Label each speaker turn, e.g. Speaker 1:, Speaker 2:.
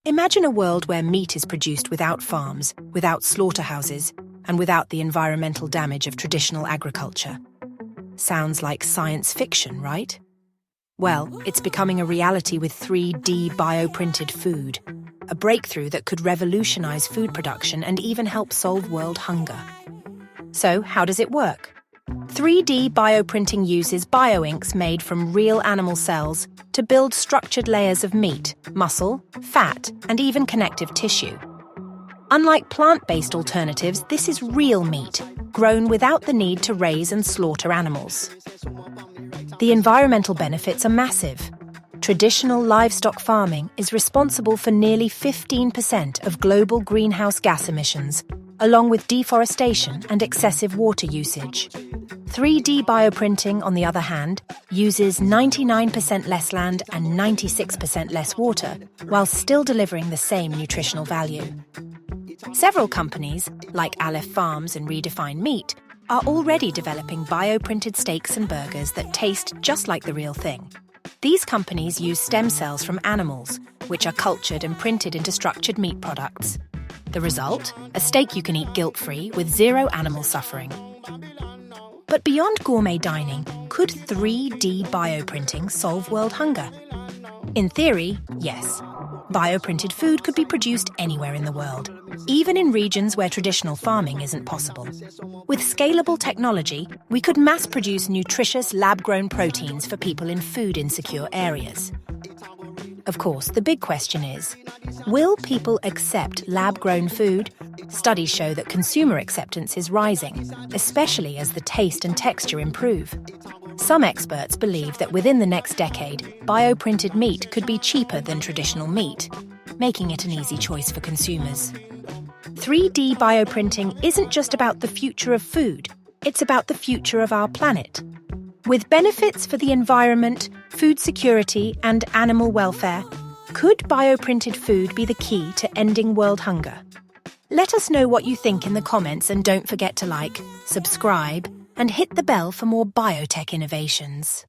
Speaker 1: Imagine a world where meat is produced without farms, without slaughterhouses, and without the environmental damage of traditional agriculture. Sounds like science fiction, right? Well, it's becoming a reality with 3D bioprinted food, a breakthrough that could revolutionize food production and even help solve world hunger. So, how does it work? 3D bioprinting uses bioinks made from real animal cells to build structured layers of meat, muscle, fat, and even connective tissue. Unlike plant-based alternatives, this is real meat, grown without the need to raise and slaughter animals. The environmental benefits are massive. Traditional livestock farming is responsible for nearly 15% of global greenhouse gas emissions, along with deforestation and excessive water usage. 3D bioprinting, on the other hand, uses 99% less land and 96% less water, while still delivering the same nutritional value. Several companies, like Aleph Farms and Redefine Meat, are already developing bioprinted steaks and burgers that taste just like the real thing. These companies use stem cells from animals, which are cultured and printed into structured meat products. The result? A steak you can eat guilt-free with zero animal suffering. But beyond gourmet dining, could 3D bioprinting solve world hunger? In theory, yes. Bioprinted food could be produced anywhere in the world, even in regions where traditional farming isn't possible. With scalable technology, we could mass-produce nutritious lab-grown proteins for people in food-insecure areas. Of course, the big question is, will people accept lab-grown food? Studies show that consumer acceptance is rising, especially as the taste and texture improve. Some experts believe that within the next decade, bioprinted meat could be cheaper than traditional meat, making it an easy choice for consumers. 3D bioprinting isn't just about the future of food, it's about the future of our planet. With benefits for the environment, food security, and animal welfare, could bioprinted food be the key to ending world hunger? Let us know what you think in the comments, and don't forget to like, subscribe, and hit the bell for more biotech innovations.